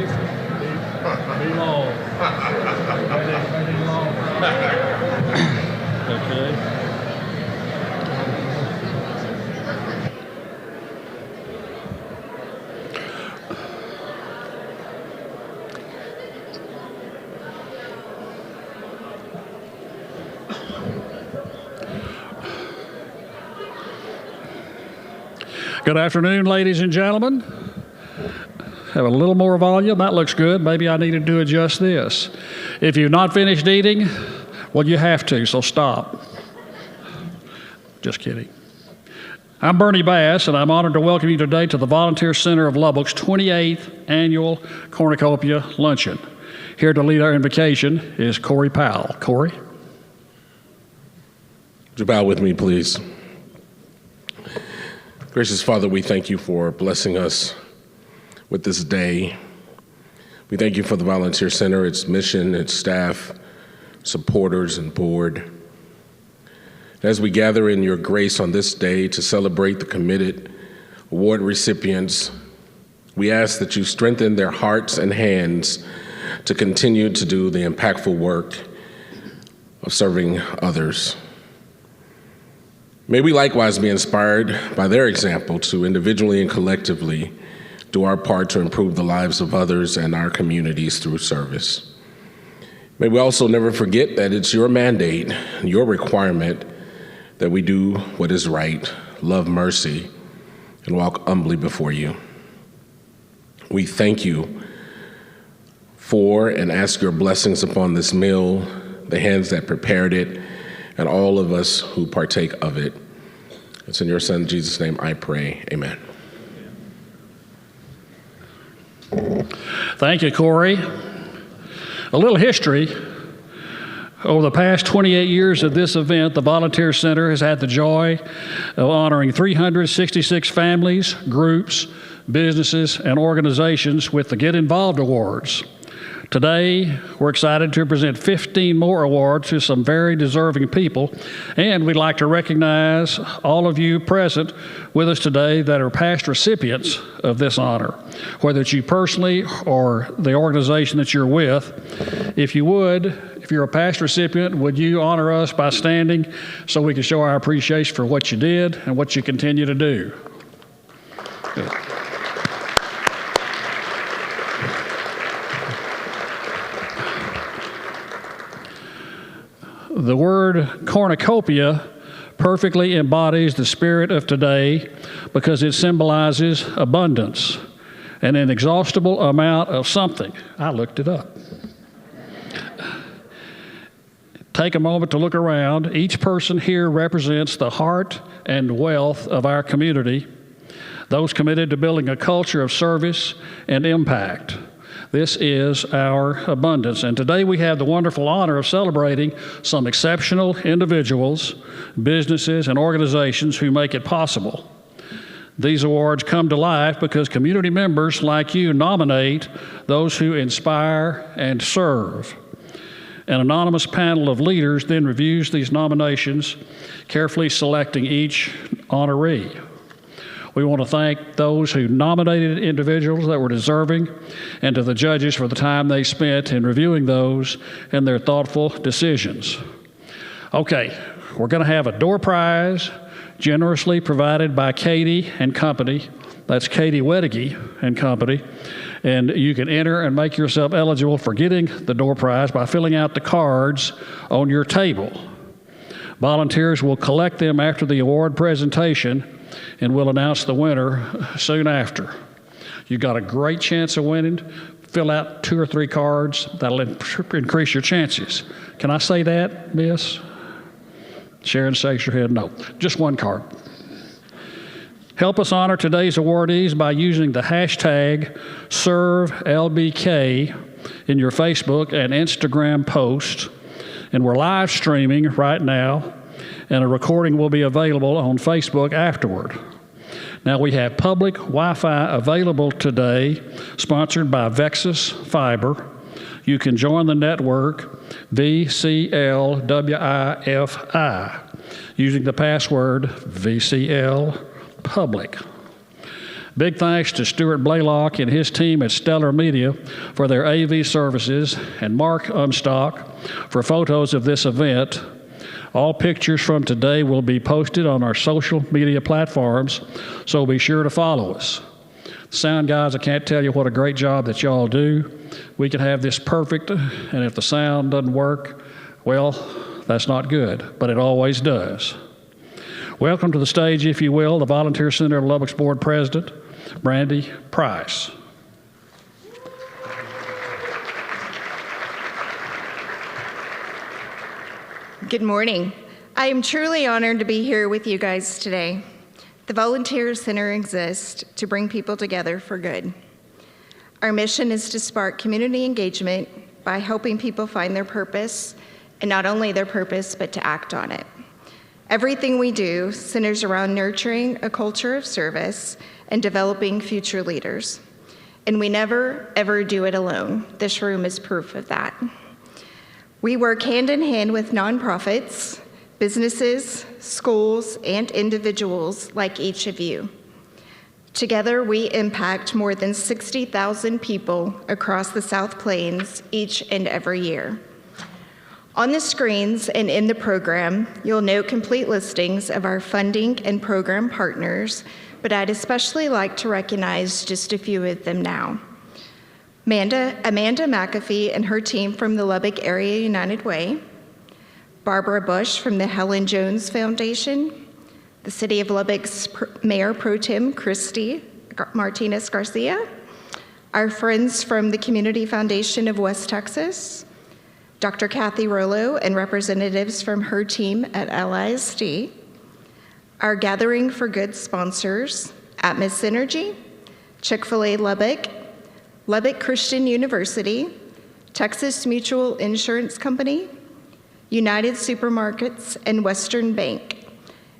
Be long. Be long. Okay. Good afternoon, ladies and gentlemen. Have a little more volume. That looks good. Maybe I needed to adjust this. If you've not finished eating, well, you have to, so stop. Just kidding. I'm Bernie Bass, and I'm honored to welcome you today to the Volunteer Center of Lubbock's 28th Annual Cornucopia Luncheon. Here to lead our invocation is Corey Powell. Corey? Would you bow with me, please? Gracious Father, we thank you for blessing us with this day. We thank you for the Volunteer Center, its mission, its staff, supporters, and board. As we gather in your grace on this day to celebrate the committed award recipients, we ask that you strengthen their hearts and hands to continue to do the impactful work of serving others. May we likewise be inspired by their example to individually and collectively do our part to improve the lives of others and our communities through service. May we also never forget that it's your mandate, your requirement, that we do what is right, love mercy, and walk humbly before you. We thank you for and ask your blessings upon this meal, the hands that prepared it, and all of us who partake of it. It's in your Son, Jesus' name, I pray. Amen. Thank you, Corey. A little history. Over the past 28 years of this event, the Volunteer Center has had the joy of honoring 366 families, groups, businesses, and organizations with the Get Involved Awards. Today, we're excited to present 15 more awards to some very deserving people, and we'd like to recognize all of you present with us today that are past recipients of this honor, whether it's you personally or the organization that you're with. If you would, if you're a past recipient, would you honor us by standing so we can show our appreciation for what you did and what you continue to do? Good. The word cornucopia perfectly embodies the spirit of today because it symbolizes abundance, an inexhaustible amount of something. I looked it up. Take a moment to look around. Each person here represents the heart and wealth of our community, those committed to building a culture of service and impact. This is our abundance. And today we have the wonderful honor of celebrating some exceptional individuals, businesses, and organizations who make it possible. These awards come to life because community members like you nominate those who inspire and serve. An anonymous panel of leaders then reviews these nominations, carefully selecting each honoree. We want to thank those who nominated individuals that were deserving, and to the judges for the time they spent in reviewing those and their thoughtful decisions. Okay, we're going to have a door prize generously provided by Katie and Company. That's Katie Weddigy and Company. And you can enter and make yourself eligible for getting the door prize by filling out the cards on your table. Volunteers will collect them after the award presentation, and we'll announce the winner soon after. You've got a great chance of winning. Fill out 2 or 3 cards. That'll increase your chances. Can I say that, Miss? Sharon shakes her head no. Just 1 card. Help us honor today's awardees by using the hashtag ServeLBK in your Facebook and Instagram posts. And we're live streaming right now, and a recording will be available on Facebook afterward. Now we have public Wi-Fi available today, sponsored by Vexus Fiber. You can join the network VCLWIFI using the password VCL Public. Big thanks to Stuart Blaylock and his team at Stellar Media for their AV services, and Mark Umstock for photos of this event. All pictures from today will be posted on our social media platforms, so be sure to follow us. Sound guys, I can't tell you what a great job that y'all do. We could have this perfect, and if the sound doesn't work, well, that's not good, but it always does. Welcome to the stage, if you will, the Volunteer Center of Lubbock's Board President, Brandy Price. Good morning. I am truly honored to be here with you guys today. The Volunteer Center exists to bring people together for good. Our mission is to spark community engagement by helping people find their purpose, and not only their purpose, but to act on it. Everything we do centers around nurturing a culture of service and developing future leaders. And we never, ever do it alone. This room is proof of that. We work hand in hand with nonprofits, businesses, schools, and individuals like each of you. Together, we impact more than 60,000 people across the South Plains each and every year. On the screens and in the program, you'll note complete listings of our funding and program partners, but I'd especially like to recognize just a few of them now. Amanda McAfee and her team from the Lubbock Area United Way, Barbara Bush from the Helen Jones Foundation, the City of Lubbock's Mayor Pro Tem Christy Martinez Garcia, our friends from the Community Foundation of West Texas, Dr. Kathy Rollo and representatives from her team at LISD, our Gathering for Good sponsors, Atmos Synergy, Chick-fil-A Lubbock, Lubbock Christian University, Texas Mutual Insurance Company, United Supermarkets, and Western Bank,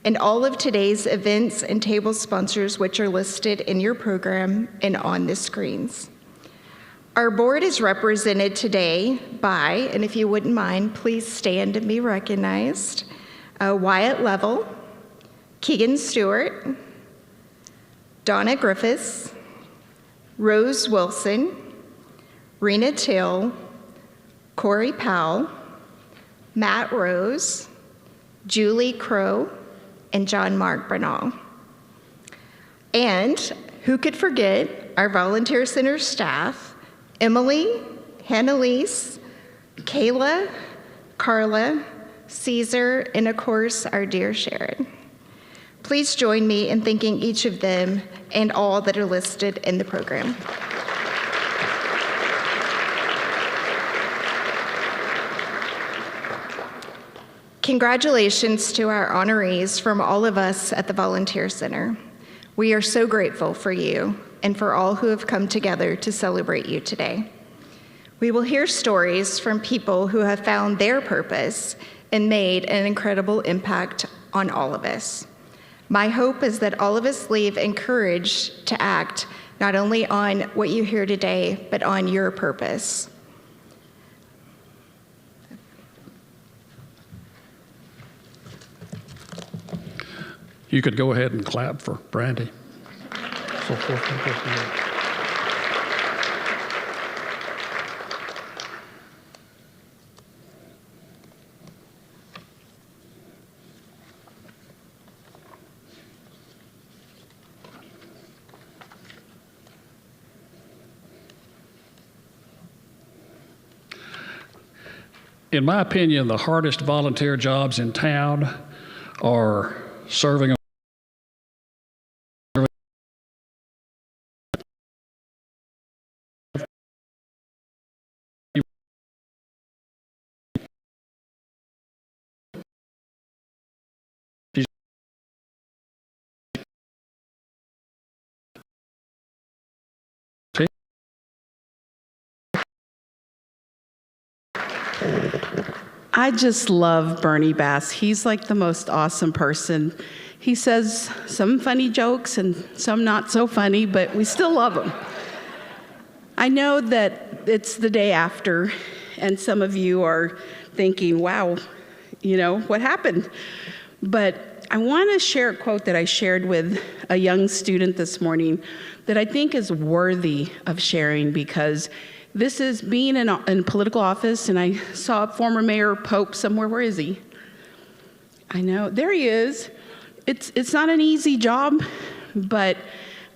and all of today's events and table sponsors which are listed in your program and on the screens. Our board is represented today by, and if you wouldn't mind, please stand and be recognized, Wyatt Level, Keegan Stewart, Donna Griffiths, Rose Wilson, Rena Till, Corey Powell, Matt Rose, Julie Crow, and John Mark Bernal. And who could forget our Volunteer Center staff, Emily, Hannalise, Kayla, Carla, Caesar, and of course, our dear Sharon. Please join me in thanking each of them and all that are listed in the program. Congratulations to our honorees from all of us at the Volunteer Center. We are so grateful for you and for all who have come together to celebrate you today. We will hear stories from people who have found their purpose and made an incredible impact on all of us. My hope is that all of us leave encouraged to act not only on what you hear today, but on your purpose. You could go ahead and clap for Brandy. In my opinion, the hardest volunteer jobs in town are serving I just love Bernie Bass. He's like the most awesome person. He says some funny jokes and some not so funny, but we still love him. I know that it's the day after, and some of you are thinking, wow, what happened? But I want to share a quote that I shared with a young student this morning that I think is worthy of sharing, because this is being in political office, and I saw former Mayor Pope somewhere. Where is he? I know, there he is. It's not an easy job, but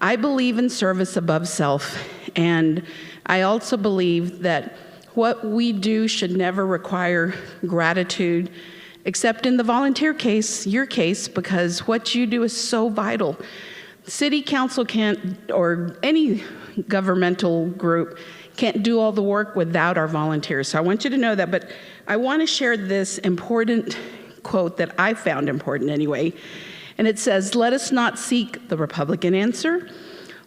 I believe in service above self, and I also believe that what we do should never require gratitude, except in the volunteer case, your case, because what you do is so vital. City council can't, or any governmental group, can't do all the work without our volunteers. So I want you to know that, but I want to share this important quote that I found important anyway. And it says, "Let us not seek the Republican answer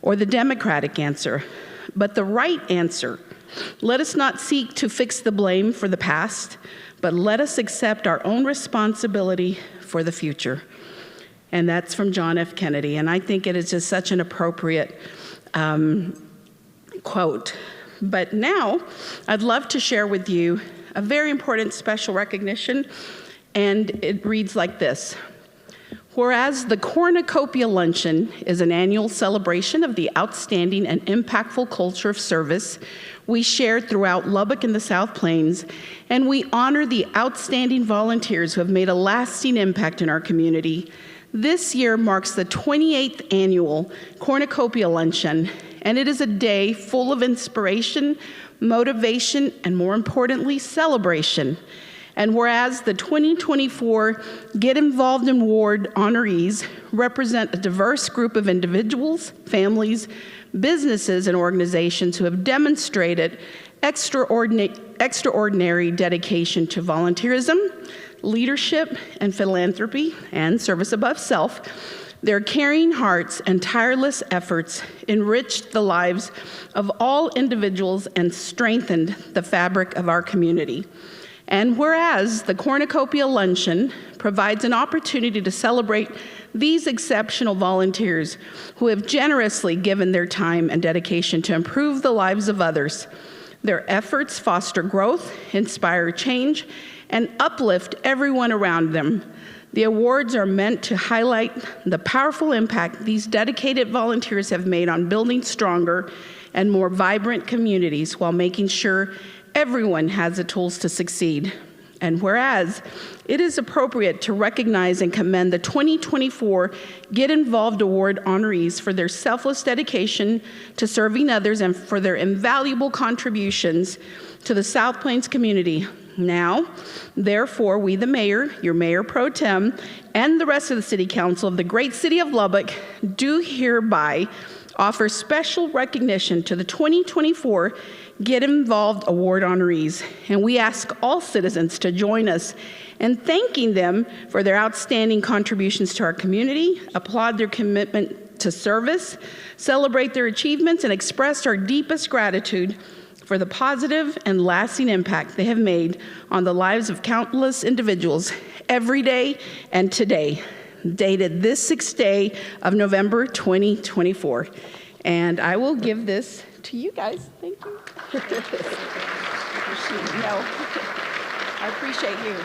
or the Democratic answer, but the right answer. Let us not seek to fix the blame for the past, but let us accept our own responsibility for the future." And that's from John F. Kennedy. And I think it is just such an appropriate quote. But now, I'd love to share with you a very important special recognition, and it reads like this. Whereas the Cornucopia Luncheon is an annual celebration of the outstanding and impactful culture of service we share throughout Lubbock and the South Plains, and we honor the outstanding volunteers who have made a lasting impact in our community, this year marks the 28th annual Cornucopia Luncheon, and it is a day full of inspiration, motivation, and more importantly, celebration. And whereas the 2024 Get Involved in Award honorees represent a diverse group of individuals, families, businesses, and organizations who have demonstrated extraordinary dedication to volunteerism, leadership, and philanthropy, and service above self, their caring hearts and tireless efforts enriched the lives of all individuals and strengthened the fabric of our community. And whereas the Cornucopia Luncheon provides an opportunity to celebrate these exceptional volunteers who have generously given their time and dedication to improve the lives of others, their efforts foster growth, inspire change, and uplift everyone around them. The awards are meant to highlight the powerful impact these dedicated volunteers have made on building stronger and more vibrant communities while making sure everyone has the tools to succeed. And whereas it is appropriate to recognize and commend the 2024 Get Involved Award honorees for their selfless dedication to serving others and for their invaluable contributions to the South Plains community. Now, therefore, we, the mayor, your mayor pro tem, and the rest of the city council of the great city of Lubbock do hereby offer special recognition to the 2024 Get Involved Award honorees, and we ask all citizens to join us in thanking them for their outstanding contributions to our community, applaud their commitment to service, celebrate their achievements, and express our deepest gratitude for the positive and lasting impact they have made on the lives of countless individuals every day and today. Dated this 6th day of November 2024. And I will give this to you guys. Thank you. No, I appreciate you.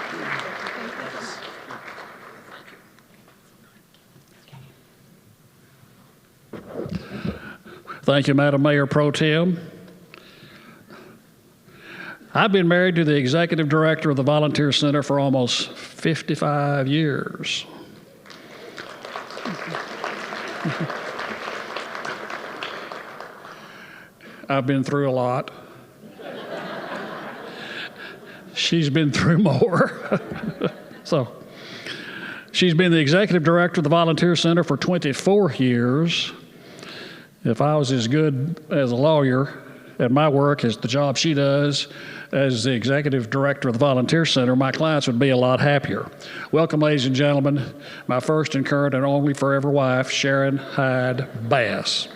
Thank you, Madam Mayor Pro Tem. I've been married to the executive director of the Volunteer Center for almost 55 years. I've been through a lot. She's been through more. So, she's been the executive director of the Volunteer Center for 24 years. If I was as good as a lawyer at my work as the job she does as the executive director of the Volunteer Center, my clients would be a lot happier. Welcome, ladies and gentlemen, my first and current and only forever wife, Sharon Hyde Bass.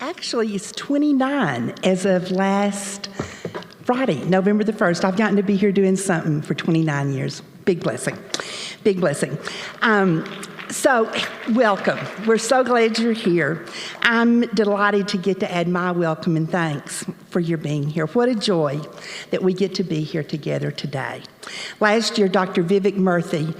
Actually, it's 29 as of last Friday, November the 1st. I've gotten to be here doing something for 29 years. Big blessing. Big blessing. So, welcome. We're so glad you're here. I'm delighted to get to add my welcome and thanks for your being here. What a joy that we get to be here together today. Last year, Dr. Vivek Murthy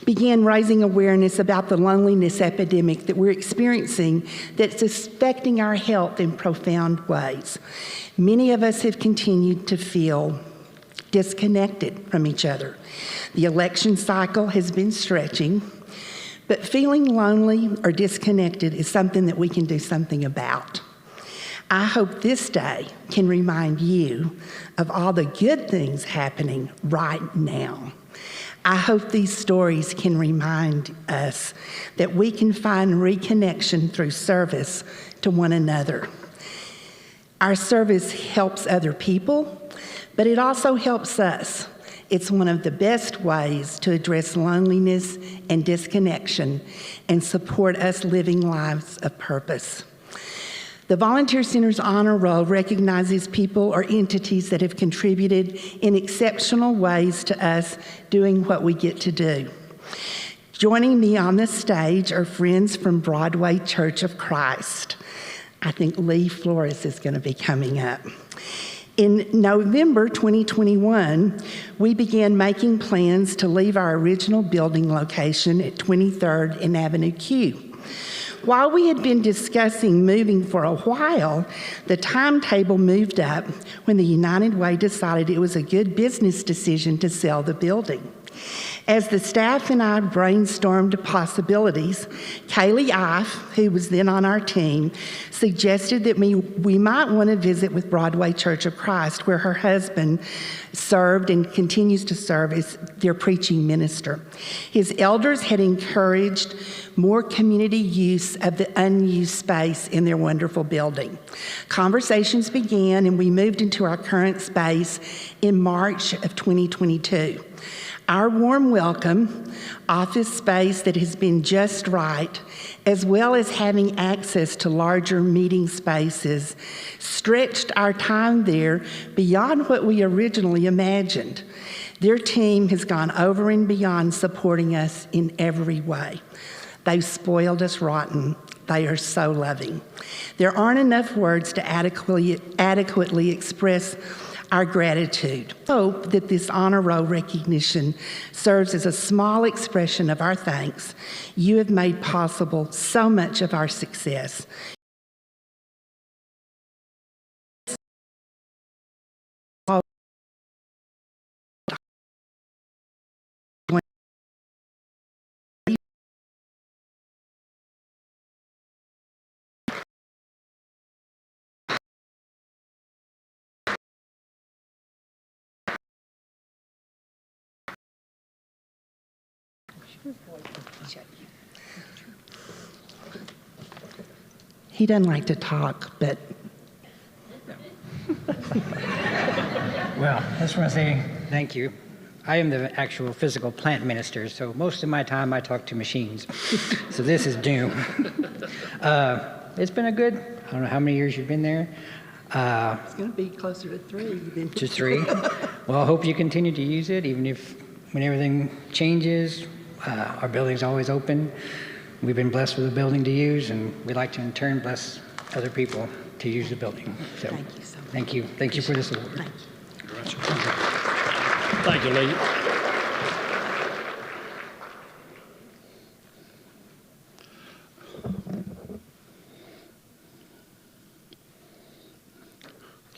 began raising awareness about the loneliness epidemic that we're experiencing that's affecting our health in profound ways. Many of us have continued to feel disconnected from each other. The election cycle has been stretching, but feeling lonely or disconnected is something that we can do something about. I hope this day can remind you of all the good things happening right now. I hope these stories can remind us that we can find reconnection through service to one another. Our service helps other people, but it also helps us. It's one of the best ways to address loneliness and disconnection and support us living lives of purpose. The Volunteer Center's honor roll recognizes people or entities that have contributed in exceptional ways to us doing what we get to do. Joining me on the stage are friends from Broadway Church of Christ. I think Lee Flores is going to be coming up. In November 2021, we began making plans to leave our original building location at 23rd and Avenue Q. While we had been discussing moving for a while, the timetable moved up when the United Way decided it was a good business decision to sell the building. As the staff and I brainstormed possibilities, Kaylee Ife, who was then on our team, suggested that we might want to visit with Broadway Church of Christ, where her husband served and continues to serve as their preaching minister. His elders had encouraged more community use of the unused space in their wonderful building. Conversations began, and we moved into our current space in March of 2022. Our warm welcome, office space that has been just right, as well as having access to larger meeting spaces, stretched our time there beyond what we originally imagined. Their team has gone over and beyond supporting us in every way. They've spoiled us rotten. They are so loving. There aren't enough words to adequately express our gratitude. I hope that this honor roll recognition serves as a small expression of our thanks. You have made possible so much of our success. He doesn't like to talk, but... Well, I just want to say thank you. I am the actual physical plant minister, so most of my time I talk to machines. So this is doom. It's been a good, I don't know how many years you've been there. It's going to be closer to 3. To 3. Well, I hope you continue to use it, even if when everything changes, our building's always open. We've been blessed with a building to use, and we'd like to in turn bless other people to use the building. So Thank you so much. Thank you. Thank you for this award. Thank you. Thank you,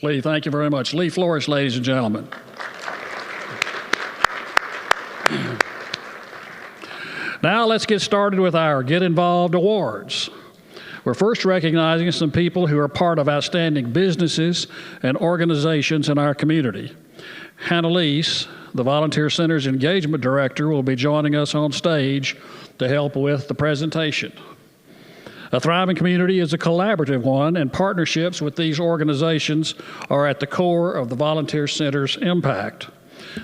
Lee. Lee, thank you very much. Lee Flores, ladies and gentlemen. Now let's get started with our Get Involved Awards. We're first recognizing some people who are part of outstanding businesses and organizations in our community. Hannah Lease, the Volunteer Center's Engagement Director, will be joining us on stage to help with the presentation. A thriving community is a collaborative one, and partnerships with these organizations are at the core of the Volunteer Center's impact.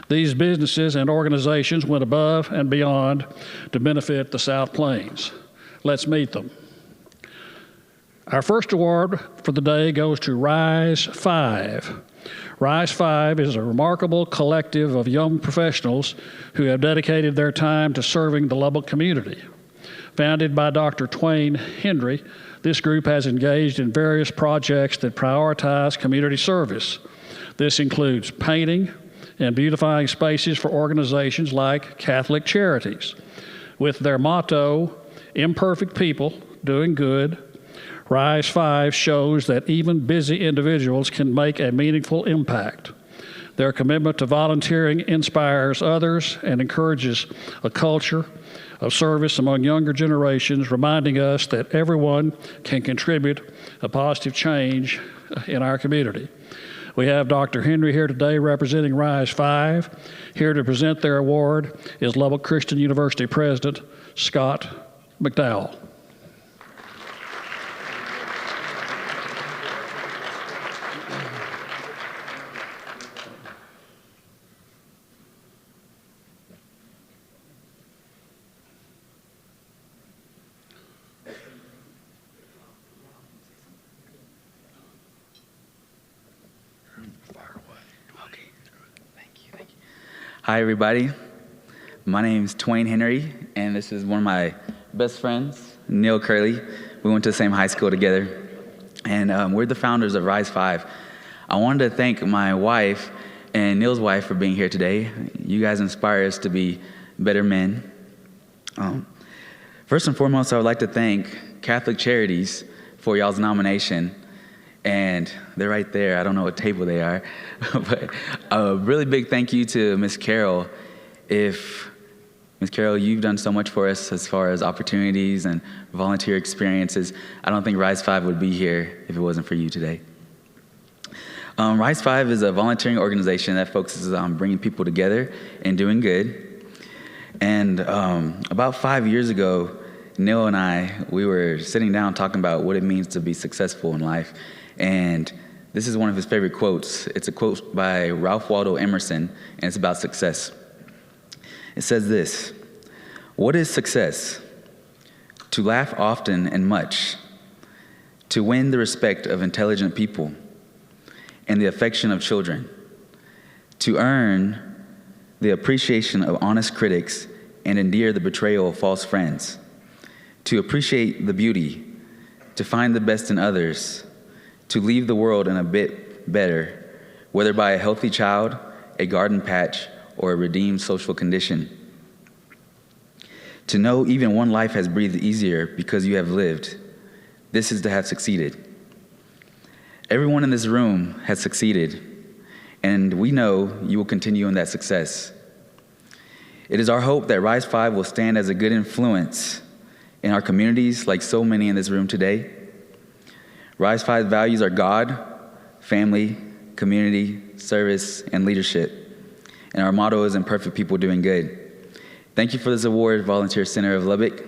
These businesses and organizations went above and beyond to benefit the South Plains. Let's meet them. Our first award for the day goes to Rise 5. Rise 5 is a remarkable collective of young professionals who have dedicated their time to serving the Lubbock community. Founded by Dr. Twain Henry, this group has engaged in various projects that prioritize community service. This includes painting and beautifying spaces for organizations like Catholic Charities. With their motto, "Imperfect People Doing Good," Rise 5 shows that even busy individuals can make a meaningful impact. Their commitment to volunteering inspires others and encourages a culture of service among younger generations, reminding us that everyone can contribute a positive change in our community. We have Dr. Henry here today representing Rise 5. Here to present their award is Lubbock Christian University President Scott McDowell. Hi, everybody. My name is Twain Henry, and this is one of my best friends, Neil Curley. We went to the same high school together, and we're the founders of Rise 5. I wanted to thank my wife and Neil's wife for being here today. You guys inspire us to be better men. First and foremost, I would like to thank Catholic Charities for y'all's nomination. And they're right there. I don't know what table they are. But a really big thank you to Miss Carol. Miss Carol, you've done so much for us as far as opportunities and volunteer experiences. I don't think Rise 5 would be here if it wasn't for you today. Rise 5 is a volunteering organization that focuses on bringing people together and doing good. And about 5 years ago, Neil and we were sitting down talking about what it means to be successful in life. And this is one of his favorite quotes. It's a quote by Ralph Waldo Emerson, and it's about success. It says this: "What is success? To laugh often and much, to win the respect of intelligent people and the affection of children, to earn the appreciation of honest critics and endear the betrayal of false friends, to appreciate the beauty, to find the best in others, to leave the world in a bit better, whether by a healthy child, a garden patch, or a redeemed social condition. To know even one life has breathed easier because you have lived. This is to have succeeded. Everyone in this room has succeeded, and we know you will continue in that success. It is our hope that Rise 5 will stand as a good influence in our communities like so many in this room today. Rise 5 values are God, family, community, service, and leadership. And our motto is imperfect people doing good. Thank you for this award, Volunteer Center of Lubbock.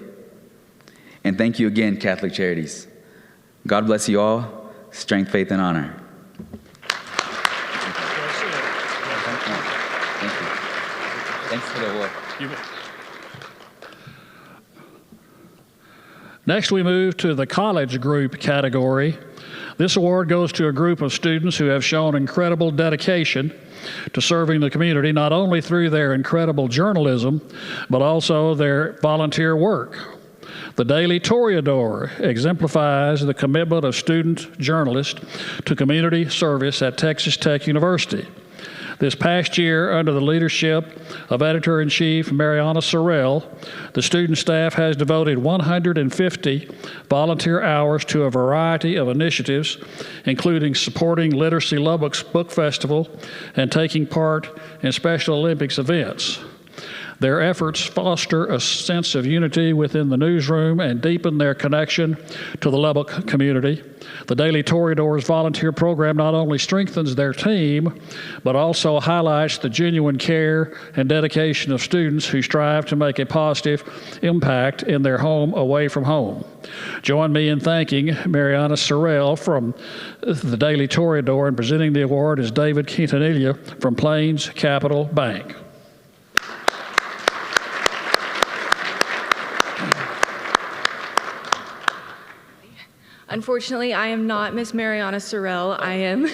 And thank you again, Catholic Charities. God bless you all. Strength, faith, and honor. Thank you. Thanks for the award. Next, we move to the college group category. This award goes to a group of students who have shown incredible dedication to serving the community, not only through their incredible journalism, but also their volunteer work. The Daily Toreador exemplifies the commitment of student journalists to community service at Texas Tech University. This past year, under the leadership of Editor-in-Chief Mariana Sorrell, the student staff has devoted 150 volunteer hours to a variety of initiatives, including supporting Literacy Lubbock's Book Festival and taking part in Special Olympics events. Their efforts foster a sense of unity within the newsroom and deepen their connection to the Lubbock community. The Daily Toreador's volunteer program not only strengthens their team, but also highlights the genuine care and dedication of students who strive to make a positive impact in their home away from home. Join me in thanking Mariana Sorrell from the Daily Toreador, and presenting the award is David Quintanilla from Plains Capital Bank. Unfortunately, I am not Miss Mariana Sorrell. I am.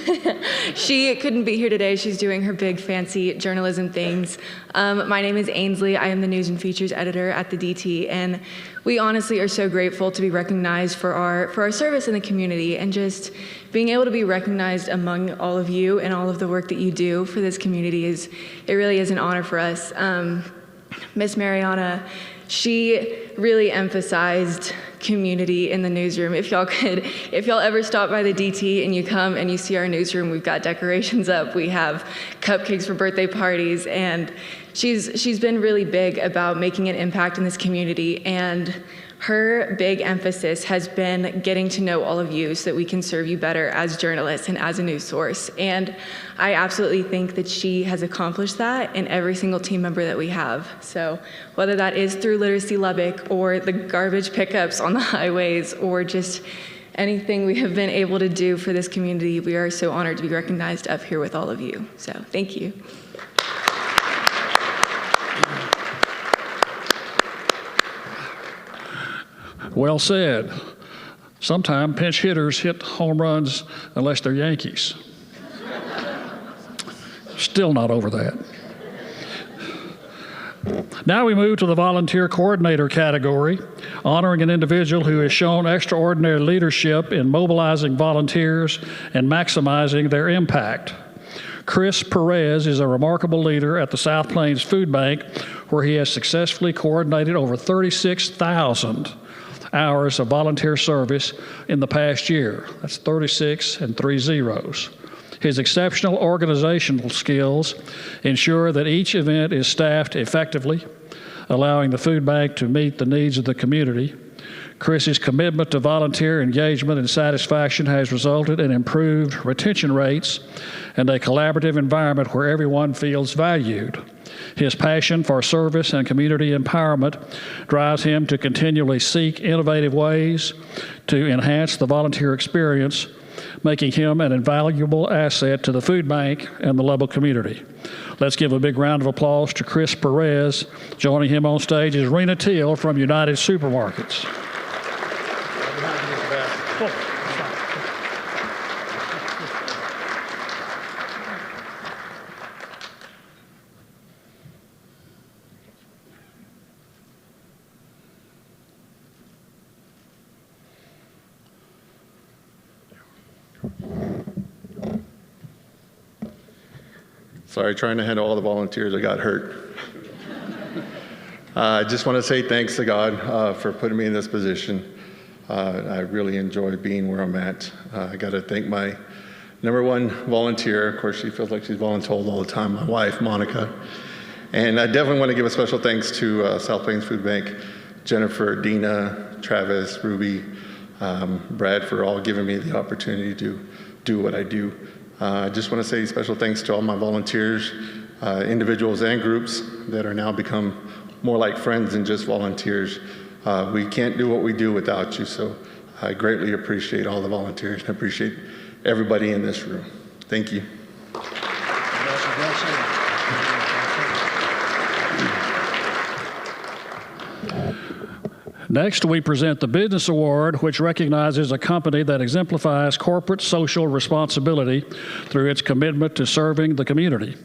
She couldn't be here today. She's doing her big fancy journalism things. My name is Ainsley. I am the news and features editor at the DT, and we honestly are so grateful to be recognized for our service in the community, and just being able to be recognized among all of you and all of the work that you do for this community it really is an honor for us. Miss Mariana, she really emphasized community in the newsroom. If y'all ever stop by the DT and you come and you see our newsroom, we've got decorations up, we have cupcakes for birthday parties, and she's been really big about making an impact in this community, and her big emphasis has been getting to know all of you so that we can serve you better as journalists and as a news source. And I absolutely think that she has accomplished that in every single team member that we have. So whether that is through Literacy Lubbock or the garbage pickups on the highways or just anything we have been able to do for this community, we are so honored to be recognized up here with all of you. So thank you. Well said. Sometimes pinch hitters hit home runs unless they're Yankees. Still not over that. Now we move to the volunteer coordinator category, honoring an individual who has shown extraordinary leadership in mobilizing volunteers and maximizing their impact. Chris Perez is a remarkable leader at the South Plains Food Bank, where he has successfully coordinated over 36,000 hours of volunteer service in the past year. That's 36 and 3 zeros. His exceptional organizational skills ensure that each event is staffed effectively, allowing the food bank to meet the needs of the community. Chris's commitment to volunteer engagement and satisfaction has resulted in improved retention rates and a collaborative environment where everyone feels valued. His passion for service and community empowerment drives him to continually seek innovative ways to enhance the volunteer experience, making him an invaluable asset to the food bank and the Lubbock community. Let's give a big round of applause to Chris Perez. Joining him on stage is Rena Teal from United Supermarkets. Sorry, trying to handle all the volunteers that got hurt. I just want to say thanks to God for putting me in this position. I really enjoy being where I'm at. I got to thank my #1 volunteer. Of course, she feels like she's voluntold all the time, my wife, Monica. And I definitely want to give a special thanks to South Plains Food Bank, Jennifer, Dina, Travis, Ruby, Brad, for all giving me the opportunity to do what I do. I just want to say special thanks to all my volunteers, individuals and groups that are now become more like friends than just volunteers. We can't do what we do without you, so I greatly appreciate all the volunteers and appreciate everybody in this room. Thank you. Next, we present the Business Award, which recognizes a company that exemplifies corporate social responsibility through its commitment to serving the community.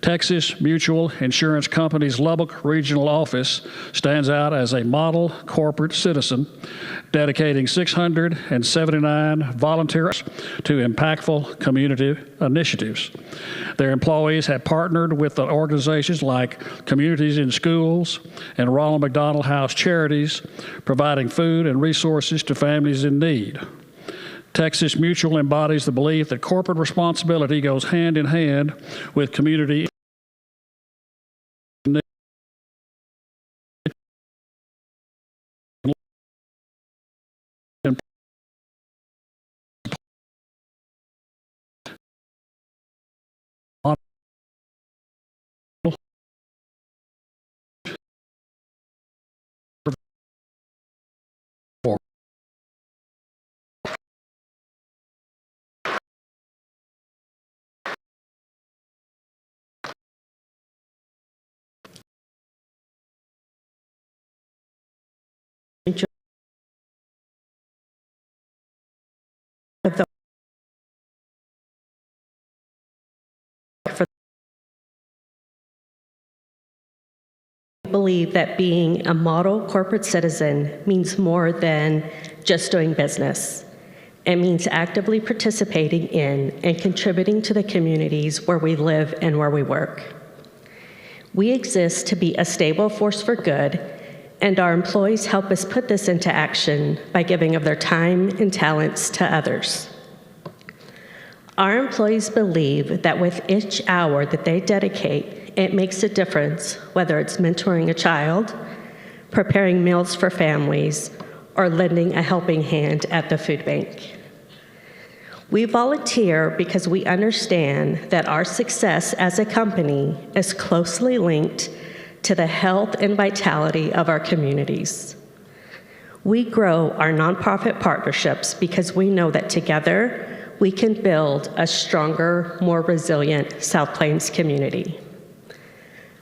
Texas Mutual Insurance Company's Lubbock Regional Office stands out as a model corporate citizen, dedicating 679 volunteers to impactful community initiatives. Their employees have partnered with organizations like Communities in Schools and Ronald McDonald House Charities, providing food and resources to families in need. Texas Mutual embodies the belief that corporate responsibility goes hand in hand with community believe that being a model corporate citizen means more than just doing business. It means actively participating in and contributing to the communities where we live and where we work. We exist to be a stable force for good, and our employees help us put this into action by giving of their time and talents to others. Our employees believe that with each hour that they dedicate, it makes a difference, whether it's mentoring a child, preparing meals for families, or lending a helping hand at the food bank. We volunteer because we understand that our success as a company is closely linked to the health and vitality of our communities. We grow our nonprofit partnerships because we know that together we can build a stronger, more resilient South Plains community.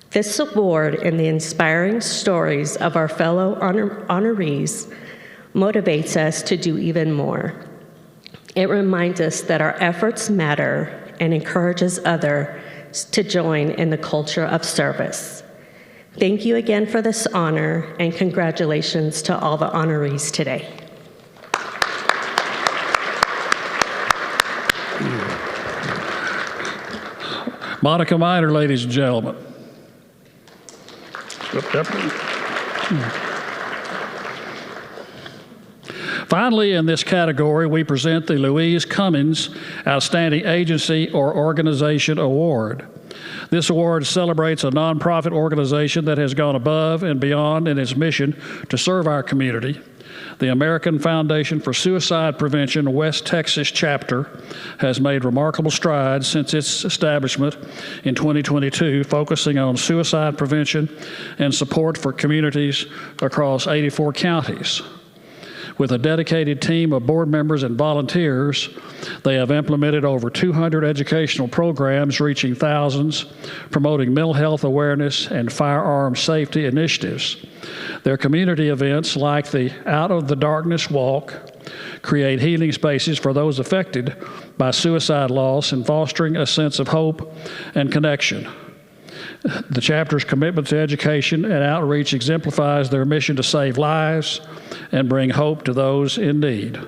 This award and the inspiring stories of our fellow honorees motivates us to do even more. It reminds us that our efforts matter and encourages others to join in the culture of service. Thank you again for this honor, and congratulations to all the honorees today. Monica Miner, ladies and gentlemen. Finally, in this category, we present the Louise Cummins Outstanding Agency or Organization Award. This award celebrates a nonprofit organization that has gone above and beyond in its mission to serve our community. The American Foundation for Suicide Prevention West Texas chapter has made remarkable strides since its establishment in 2022, focusing on suicide prevention and support for communities across 84 counties. With a dedicated team of board members and volunteers, they have implemented over 200 educational programs reaching thousands, promoting mental health awareness and firearm safety initiatives. Their community events, like the Out of the Darkness Walk, create healing spaces for those affected by suicide loss and fostering a sense of hope and connection. The chapter's commitment to education and outreach exemplifies their mission to save lives and bring hope to those in need.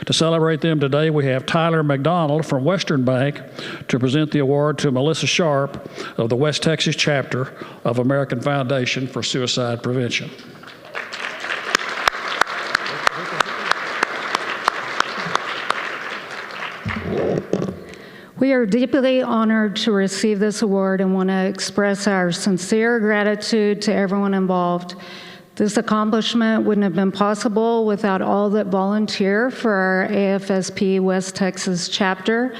To celebrate them today, we have Tyler McDonald from Western Bank to present the award to Melissa Sharp of the West Texas chapter of American Foundation for Suicide Prevention. We are deeply honored to receive this award and want to express our sincere gratitude to everyone involved. This accomplishment wouldn't have been possible without all that volunteer for our AFSP West Texas chapter.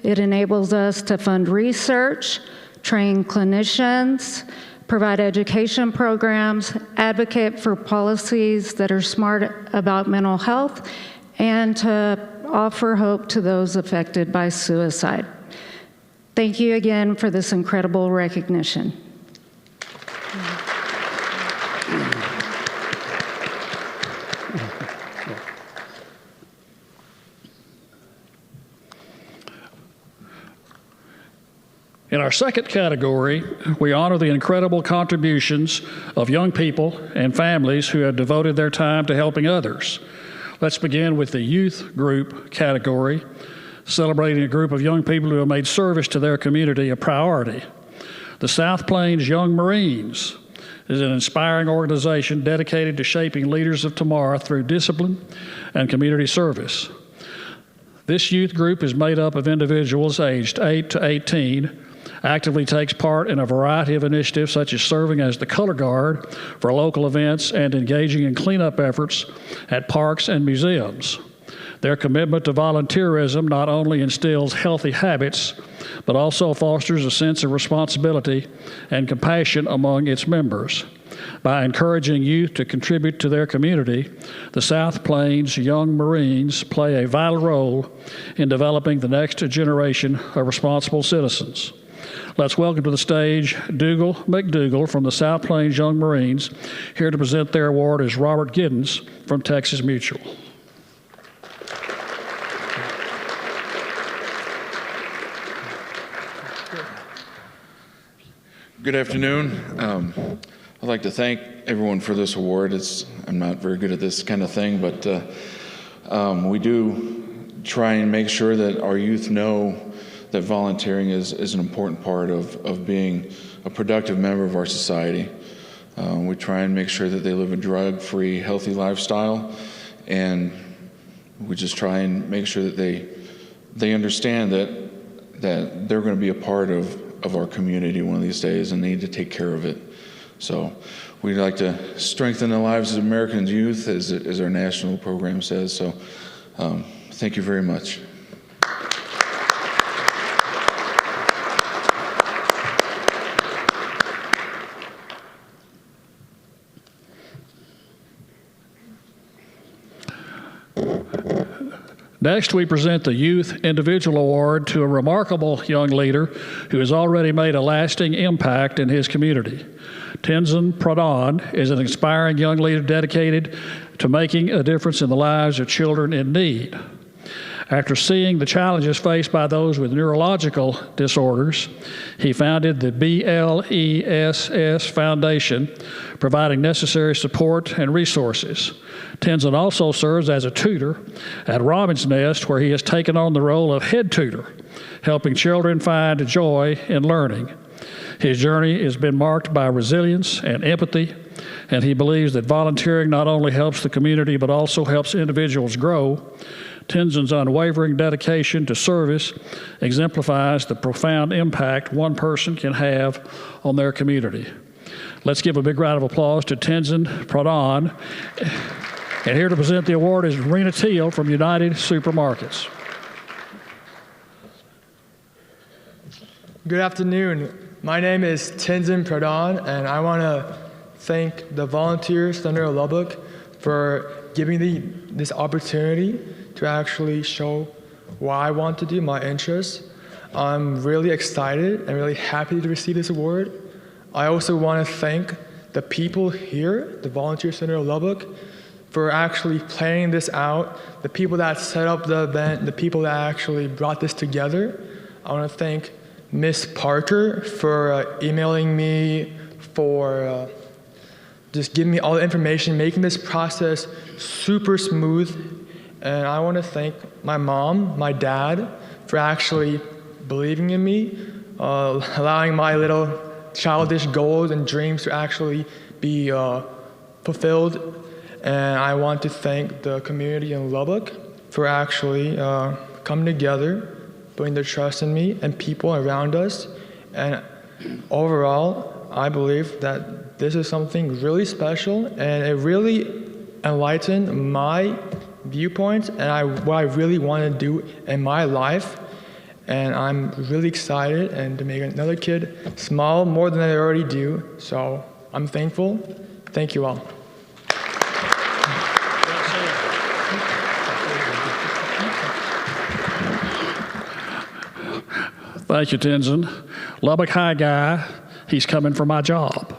It enables us to fund research, train clinicians, provide education programs, advocate for policies that are smart about mental health, and to offer hope to those affected by suicide. Thank you again for this incredible recognition. In our second category, we honor the incredible contributions of young people and families who have devoted their time to helping others. Let's begin with the youth group category, celebrating a group of young people who have made service to their community a priority. The South Plains Young Marines is an inspiring organization dedicated to shaping leaders of tomorrow through discipline and community service. This youth group is made up of individuals aged 8 to 18, actively takes part in a variety of initiatives such as serving as the color guard for local events and engaging in cleanup efforts at parks and museums. Their commitment to volunteerism not only instills healthy habits, but also fosters a sense of responsibility and compassion among its members. By encouraging youth to contribute to their community, the South Plains Young Marines play a vital role in developing the next generation of responsible citizens. Let's welcome to the stage Dougal McDougal from the South Plains Young Marines. Here to present their award is Robert Giddens from Texas Mutual. Good afternoon. I'd like to thank everyone for this award. I'm not very good at this kind of thing, but we do try and make sure that our youth know that volunteering is an important part of being a productive member of our society. We try and make sure that they live a drug-free, healthy lifestyle, and we just try and make sure that they understand that they're going to be a part of our community one of these days and need to take care of it. So we'd like to strengthen the lives of American youth, as our national program says. So thank you very much. Next, we present the Youth Individual Award to a remarkable young leader who has already made a lasting impact in his community. Tenzin Pradhan is an inspiring young leader dedicated to making a difference in the lives of children in need. After seeing the challenges faced by those with neurological disorders, he founded the BLESS Foundation, providing necessary support and resources. Tenzin also serves as a tutor at Robin's Nest, where he has taken on the role of head tutor, helping children find joy in learning. His journey has been marked by resilience and empathy, and he believes that volunteering not only helps the community but also helps individuals grow. Tenzin's unwavering dedication to service exemplifies the profound impact one person can have on their community. Let's give a big round of applause to Tenzin Pradhan. And here to present the award is Rena Teal from United Supermarkets. Good afternoon. My name is Tenzin Pradhan, and I want to thank the Volunteer Center of Lubbock for giving me this opportunity to actually show what I want to do, my interests. I'm really excited and really happy to receive this award. I also want to thank the people here, the Volunteer Center of Lubbock, for actually planning this out, the people that set up the event, the people that actually brought this together. I want to thank Miss Parker for emailing me, for just giving me all the information, making this process super smooth. And I want to thank my mom, my dad, for actually believing in me, allowing my little childish goals and dreams to actually be fulfilled. And I want to thank the community in Lubbock for actually coming together, putting their trust in me and people around us. And overall, I believe that this is something really special, and it really enlightened my viewpoints and what I really want to do in my life. And I'm really excited and to make another kid smile more than I already do. So I'm thankful. Thank you all. Thank you, Tenzin. Lubbock High guy, he's coming for my job.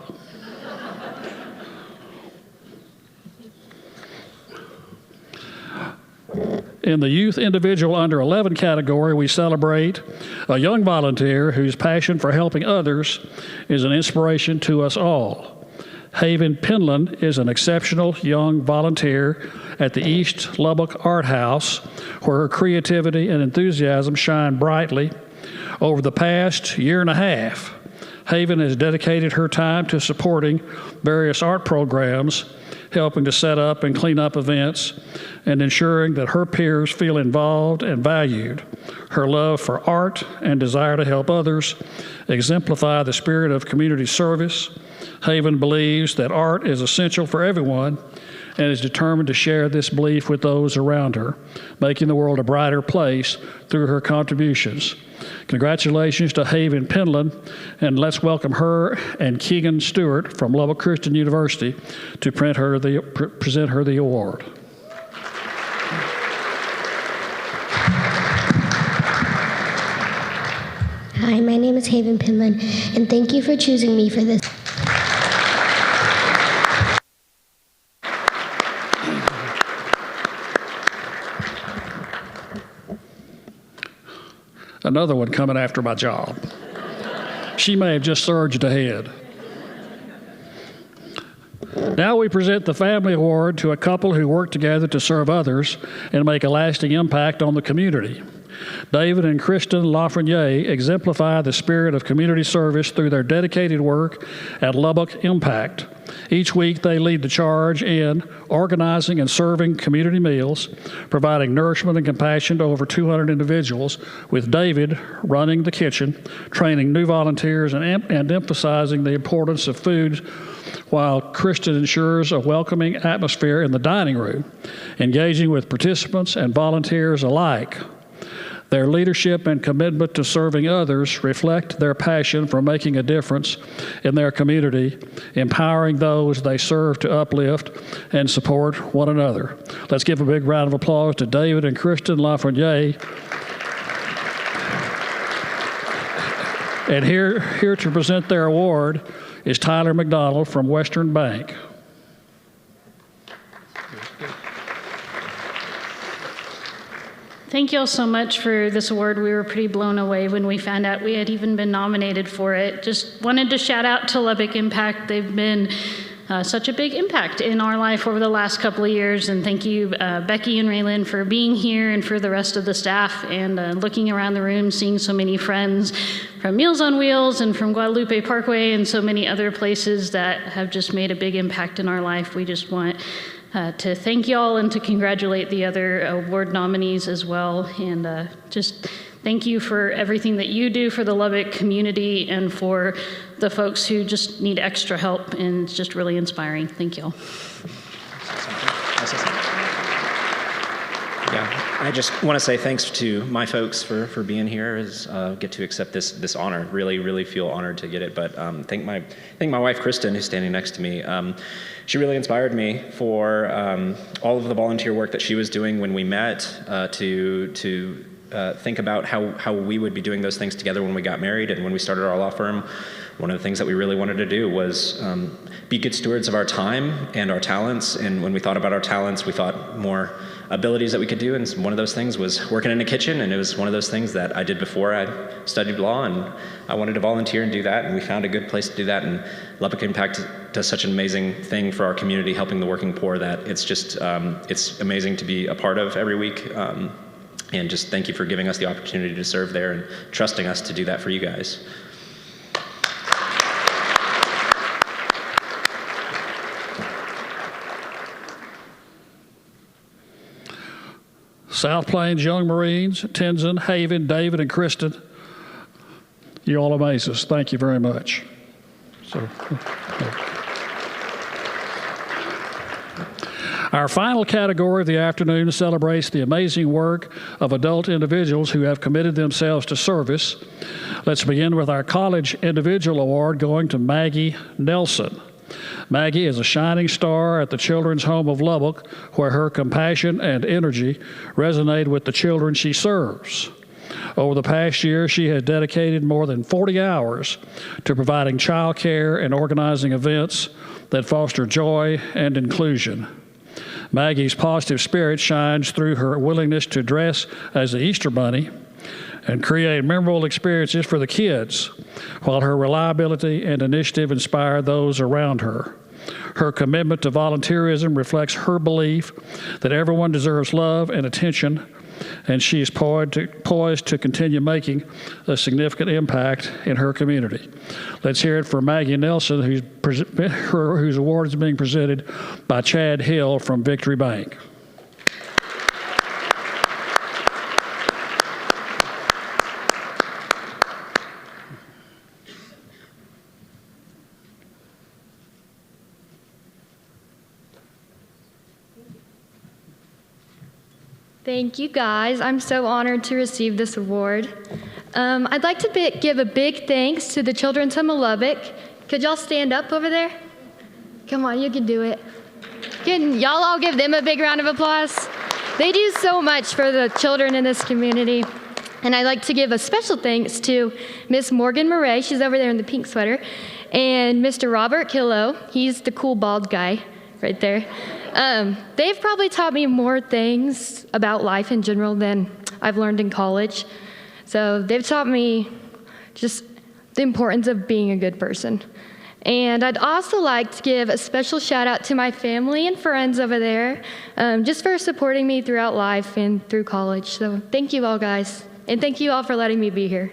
In the Youth Individual Under 11 category, we celebrate a young volunteer whose passion for helping others is an inspiration to us all. Haven Penland is an exceptional young volunteer at the East Lubbock Art House, where her creativity and enthusiasm shine brightly. Over the past year and a half, Haven has dedicated her time to supporting various art programs, helping to set up and clean up events, and ensuring that her peers feel involved and valued. Her love for art and desire to help others exemplify the spirit of community service. Haven believes that art is essential for everyone and is determined to share this belief with those around her, making the world a brighter place through her contributions. Congratulations to Haven Penland, and let's welcome her and Keegan Stewart from Lubbock Christian University to present her the award. Hi, my name is Haven Penland, and thank you for choosing me for this. Another one coming after my job. She may have just surged ahead. Now we present the Family Award to a couple who work together to serve others and make a lasting impact on the community. David and Kristen Lafreniere exemplify the spirit of community service through their dedicated work at Lubbock Impact. Each week, they lead the charge in organizing and serving community meals, providing nourishment and compassion to over 200 individuals, with David running the kitchen, training new volunteers, and emphasizing the importance of food, while Kristen ensures a welcoming atmosphere in the dining room, engaging with participants and volunteers alike. Their leadership and commitment to serving others reflect their passion for making a difference in their community, empowering those they serve to uplift and support one another. Let's give a big round of applause to David and Kristen Lafreniere. And here to present their award is Tyler McDonald from Western Bank. Thank you all so much for this award. We were pretty blown away when we found out we had even been nominated for it. Just wanted to shout out to Lubbock Impact. They've been such a big impact in our life over the last couple of years. And thank you, Becky and Raylan, for being here, and for the rest of the staff, and looking around the room, seeing so many friends from Meals on Wheels and from Guadalupe Parkway and so many other places that have just made a big impact in our life. We just want to thank y'all and to congratulate the other award nominees as well. And just thank you for everything that you do for the Lubbock community and for the folks who just need extra help, and it's just really inspiring. Thank y'all. Yeah, I just want to say thanks to my folks for being here, as get to accept this honor. Really feel honored to get it. But thank my wife Kristen, who's standing next to me. She really inspired me for all of the volunteer work that she was doing when we met, to think about how we would be doing those things together when we got married and when we started our law firm. One of the things that we really wanted to do was be good stewards of our time and our talents. And when we thought about our talents, we thought more abilities that we could do. And one of those things was working in a kitchen. And it was one of those things that I did before I studied law. And I wanted to volunteer and do that. And we found a good place to do that. And Lubbock Impact does such an amazing thing for our community, helping the working poor, that it's just, it's amazing to be a part of every week. And just thank you for giving us the opportunity to serve there and trusting us to do that for you guys. South Plains Young Marines, Tenzin, Haven, David, and Kristen, you all amaze us. Thank you very much. Our final category of the afternoon celebrates the amazing work of adult individuals who have committed themselves to service. Let's begin with our College Individual Award, going to Maggie Nelson. Maggie is a shining star at the Children's Home of Lubbock, where her compassion and energy resonate with the children she serves. Over the past year, she has dedicated more than 40 hours to providing child care and organizing events that foster joy and inclusion. Maggie's positive spirit shines through her willingness to dress as the Easter Bunny and create memorable experiences for the kids, while her reliability and initiative inspire those around her. Her commitment to volunteerism reflects her belief that everyone deserves love and attention, and she is poised to continue making a significant impact in her community. Let's hear it for Maggie Nelson, whose award is being presented by Chad Hill from Victory Bank. Thank you, guys. I'm so honored to receive this award. I'd like to give a big thanks to the Children's Home of Lubbock. Could y'all stand up over there? Come on, you can do it. Can y'all all give them a big round of applause? They do so much for the children in this community. And I'd like to give a special thanks to Miss Morgan Murray, she's over there in the pink sweater, and Mr. Robert Killow, he's the cool bald guy right there. They've probably taught me more things about life in general than I've learned in college. So they've taught me just the importance of being a good person. And I'd also like to give a special shout out to my family and friends over there, just for supporting me throughout life and through college. So thank you all, guys. And thank you all for letting me be here.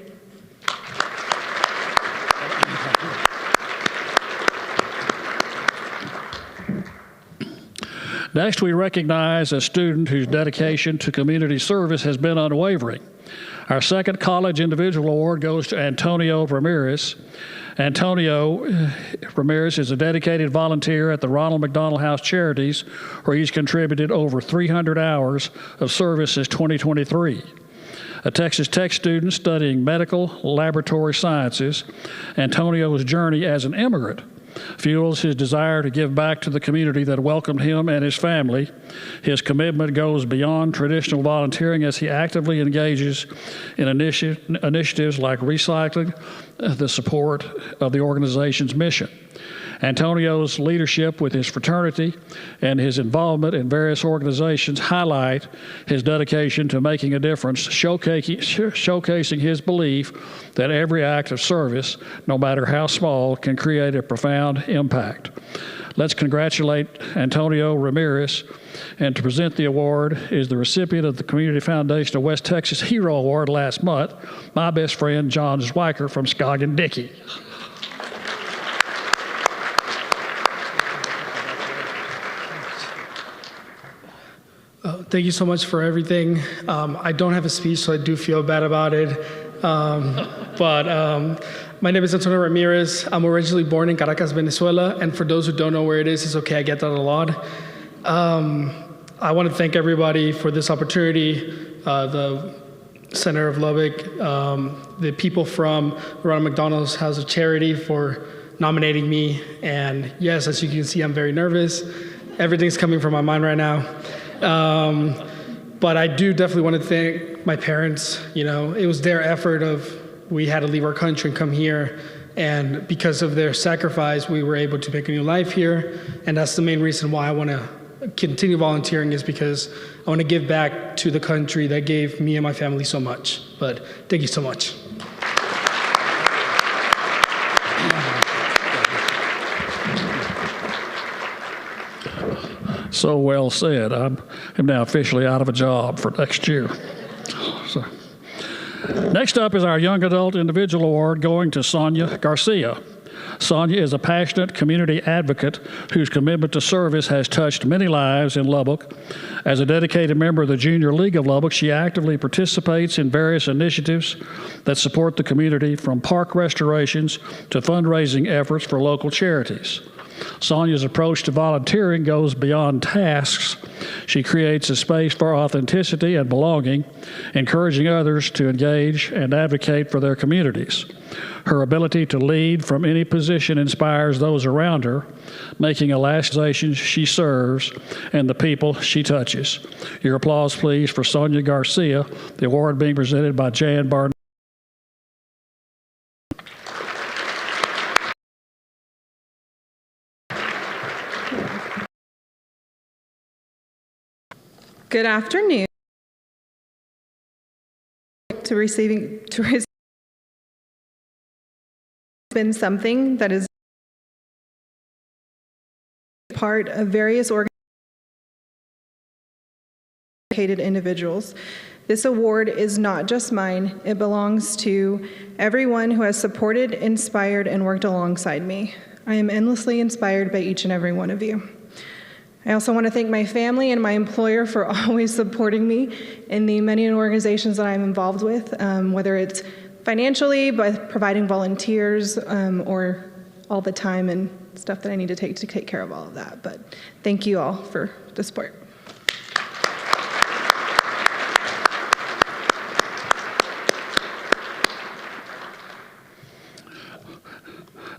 Next, we recognize a student whose dedication to community service has been unwavering. Our second College Individual Award goes to Antonio Ramirez. Antonio Ramirez is a dedicated volunteer at the Ronald McDonald House Charities, where he's contributed over 300 hours of service since 2023. A Texas Tech student studying medical laboratory sciences, Antonio's journey as an immigrant fuels his desire to give back to the community that welcomed him and his family. His commitment goes beyond traditional volunteering as he actively engages in initiatives like recycling, the support of the organization's mission. Antonio's leadership with his fraternity and his involvement in various organizations highlight his dedication to making a difference, showcasing his belief that every act of service, no matter how small, can create a profound impact. Let's congratulate Antonio Ramirez. And to present the award is the recipient of the Community Foundation of West Texas Hero Award last month, my best friend, John Zwiker from Scoggin-Dickey. Thank you so much for everything. I don't have a speech, so I do feel bad about it. My name is Antonio Ramirez. I'm originally born in Caracas, Venezuela, and for those who don't know where it is, it's okay, I get that a lot. I want to thank everybody for this opportunity, the Center of Lubbock, the people from Ronald McDonald's House of Charity for nominating me. And yes, as you can see, I'm very nervous. Everything's coming from my mind right now. But I do definitely want to thank my parents. You know, it was their effort we had to leave our country and come here. And because of their sacrifice, we were able to make a new life here. And that's the main reason why I want to continue volunteering, is because I want to give back to the country that gave me and my family so much. But thank you so much. So well said. I'm now officially out of a job for next year. So. Next up is our Young Adult Individual Award, going to Sonia Garcia. Sonia is a passionate community advocate whose commitment to service has touched many lives in Lubbock. As a dedicated member of the Junior League of Lubbock, she actively participates in various initiatives that support the community, from park restorations to fundraising efforts for local charities. Sonia's approach to volunteering goes beyond tasks. She creates a space for authenticity and belonging, encouraging others to engage and advocate for their communities. Her ability to lead from any position inspires those around her, making a lasting difference she serves and the people she touches. Your applause, please, for Sonia Garcia, the award being presented by Jan Barnett. Good afternoon. It's been something that is part of various organizated individuals. This award is not just mine. It belongs to everyone who has supported, inspired, and worked alongside me. I am endlessly inspired by each and every one of you. I also want to thank my family and my employer for always supporting me in the many organizations that I'm involved with, whether it's financially, by providing volunteers, or all the time and stuff that I need to take care of all of that. But thank you all for the support.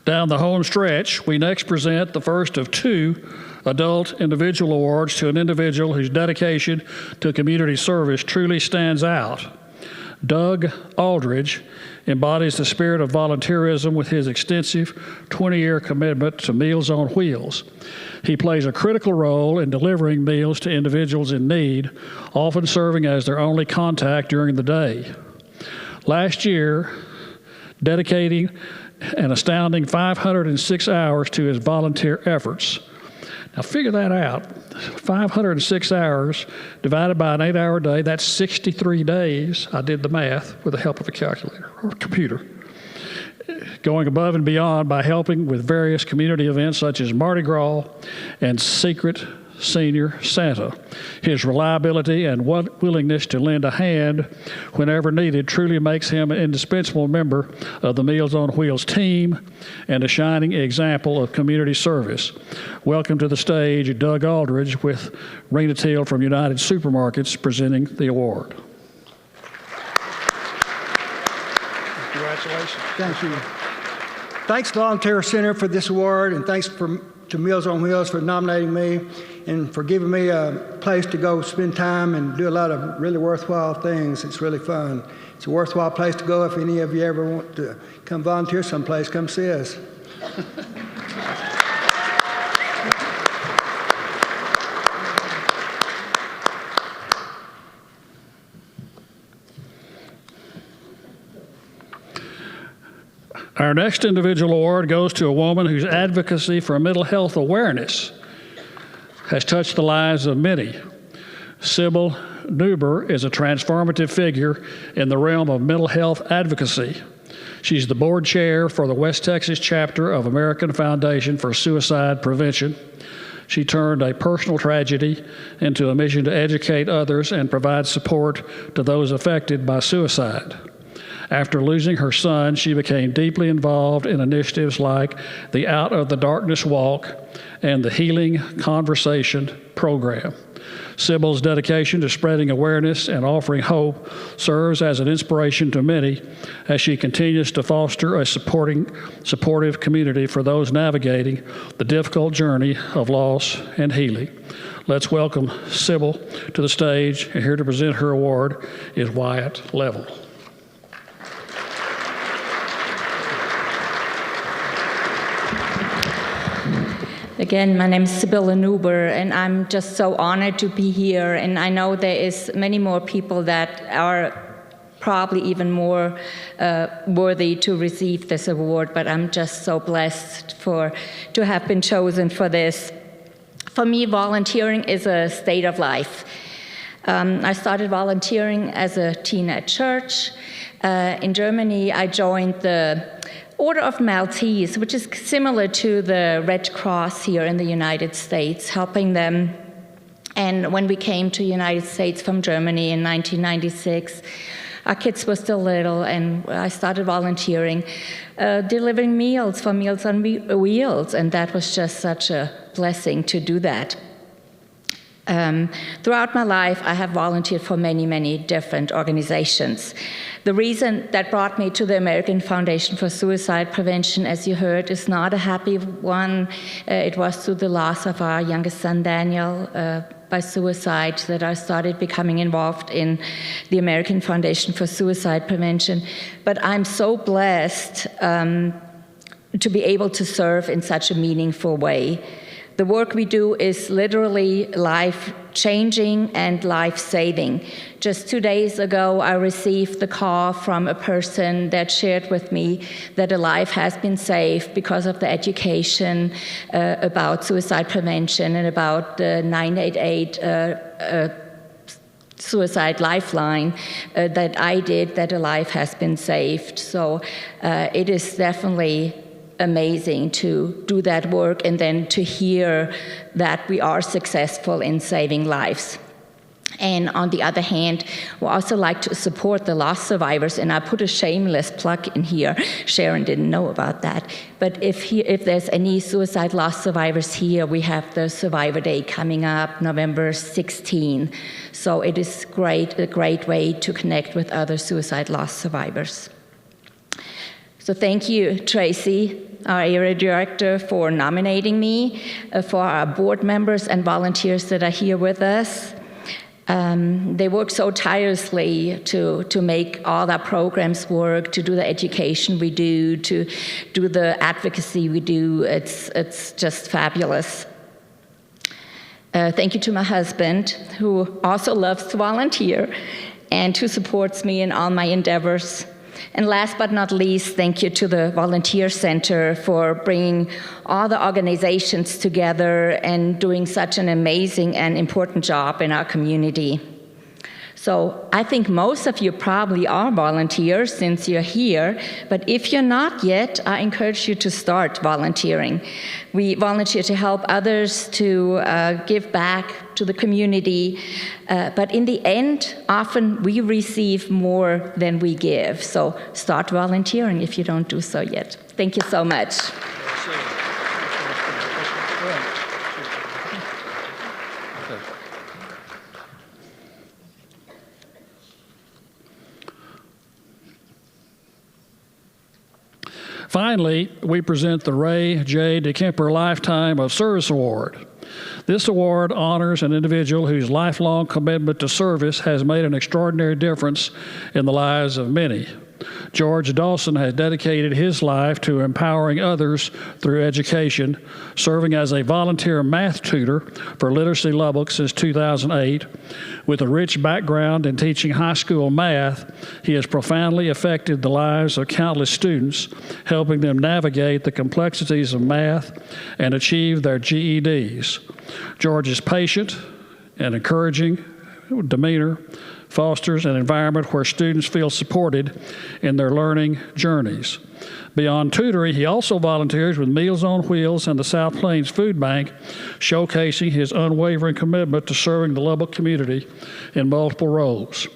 Down the home stretch, we next present the first of two Adult Individual Awards to an individual whose dedication to community service truly stands out. Doug Aldridge embodies the spirit of volunteerism with his extensive 20-year commitment to Meals on Wheels. He plays a critical role in delivering meals to individuals in need, often serving as their only contact during the day. Last year, dedicating an astounding 506 hours to his volunteer efforts. Now figure that out. 506 hours divided by an 8-hour day, that's 63 days. I did the math with the help of a calculator or a computer. Going above and beyond by helping with various community events such as Mardi Gras and Secret Senior Santa. His reliability and willingness to lend a hand whenever needed truly makes him an indispensable member of the Meals on Wheels team and a shining example of community service. Welcome to the stage Doug Aldridge with Rena Teal from United Supermarkets presenting the award. Congratulations. Thank you. Thanks, Volunteer Center, for this award, and thanks to Meals on Wheels for nominating me and for giving me a place to go spend time and do a lot of really worthwhile things. It's really fun. It's a worthwhile place to go. If any of you ever want to come volunteer someplace, come see us. Our next individual award goes to a woman whose advocacy for mental health awareness has touched the lives of many. Sybil Neuber is a transformative figure in the realm of mental health advocacy. She's the board chair for the West Texas chapter of American Foundation for Suicide Prevention. She turned a personal tragedy into a mission to educate others and provide support to those affected by suicide. After losing her son, she became deeply involved in initiatives like the Out of the Darkness Walk and the Healing Conversation program. Sybil's dedication to spreading awareness and offering hope serves as an inspiration to many as she continues to foster a supportive community for those navigating the difficult journey of loss and healing. Let's welcome Sybil to the stage, and here to present her award is Wyatt Level. Again, my name is Sibylla Neuber, and I'm just so honored to be here. And I know there is many more people that are probably even more worthy to receive this award, but I'm just so blessed to have been chosen for this. For me, volunteering is a state of life. I started volunteering as a teen at church. In Germany, I joined the Order of Maltese, which is similar to the Red Cross here in the United States, helping them. And when we came to the United States from Germany in 1996, our kids were still little, and I started volunteering, delivering meals for Meals on Wheels, and that was just such a blessing to do that. Throughout my life, I have volunteered for many, many different organizations. The reason that brought me to the American Foundation for Suicide Prevention, as you heard, is not a happy one. It was through the loss of our youngest son, Daniel, by suicide, that I started becoming involved in the American Foundation for Suicide Prevention. But I'm so blessed to be able to serve in such a meaningful way. The work we do is literally life-changing and life-saving. Just 2 days ago, I received the call from a person that shared with me that a life has been saved because of the education about suicide prevention and about the 988 suicide lifeline that I did, that a life has been saved. So it is definitely amazing to do that work and then to hear that we are successful in saving lives. And on the other hand, we also like to support the loss survivors, and I put a shameless plug in here. Sharon didn't know about that. But if there's any suicide loss survivors here, we have the Survivor Day coming up, November 16. So it is a great way to connect with other suicide loss survivors. So thank you, Tracy, our area director, for nominating me, for our board members and volunteers that are here with us. They work so tirelessly to make all our programs work, to do the education we do, to do the advocacy we do. It's just fabulous. Thank you to my husband, who also loves to volunteer and who supports me in all my endeavors. And last but not least, thank you to the Volunteer Center for bringing all the organizations together and doing such an amazing and important job in our community. So I think most of you probably are volunteers since you're here, but if you're not yet, I encourage you to start volunteering. We volunteer to help others, to give back to the community, but in the end, often we receive more than we give. So start volunteering if you don't do so yet. Thank you so much. Finally, we present the Ray J. DeKemper Lifetime of Service Award. This award honors an individual whose lifelong commitment to service has made an extraordinary difference in the lives of many. George Dawson has dedicated his life to empowering others through education, serving as a volunteer math tutor for Literacy Lubbock since 2008. With a rich background in teaching high school math, he has profoundly affected the lives of countless students, helping them navigate the complexities of math and achieve their GEDs. George's patient and encouraging demeanor fosters an environment where students feel supported in their learning journeys. Beyond tutoring, he also volunteers with Meals on Wheels and the South Plains Food Bank, showcasing his unwavering commitment to serving the Lubbock community in multiple roles.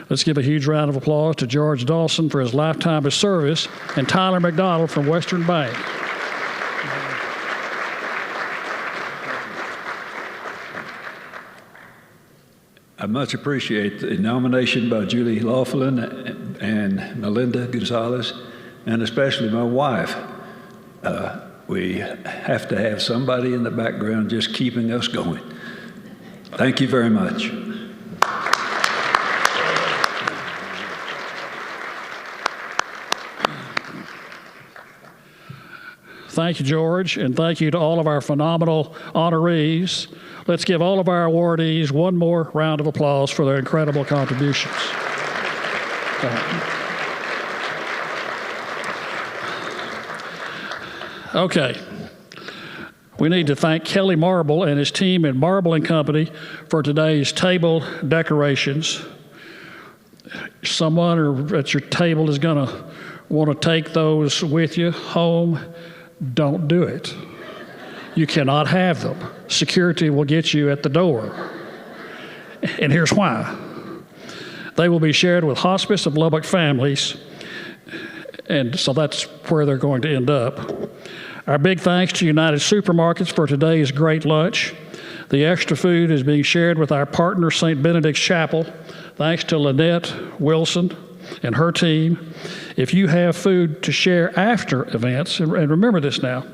Let's give a huge round of applause to George Dawson for his lifetime of service and Tyler McDonald from Western Bank. I much appreciate the nomination by Julie Laughlin and Melinda Gonzalez, and especially my wife. We have to have somebody in the background just keeping us going. Thank you very much. Thank you, George, and thank you to all of our phenomenal honorees. Let's give all of our awardees one more round of applause for their incredible contributions. Okay. We need to thank Kelly Marble and his team at Marble & Company for today's table decorations. Someone at your table is going to want to take those with you home. Don't do it. You cannot have them. Security will get you at the door. And here's why. They will be shared with Hospice of Lubbock families, and so that's where they're going to end up. Our big thanks to United Supermarkets for today's great lunch. The extra food is being shared with our partner, St. Benedict's Chapel. Thanks to Lynette Wilson and her team. If you have food to share after events, and remember this now,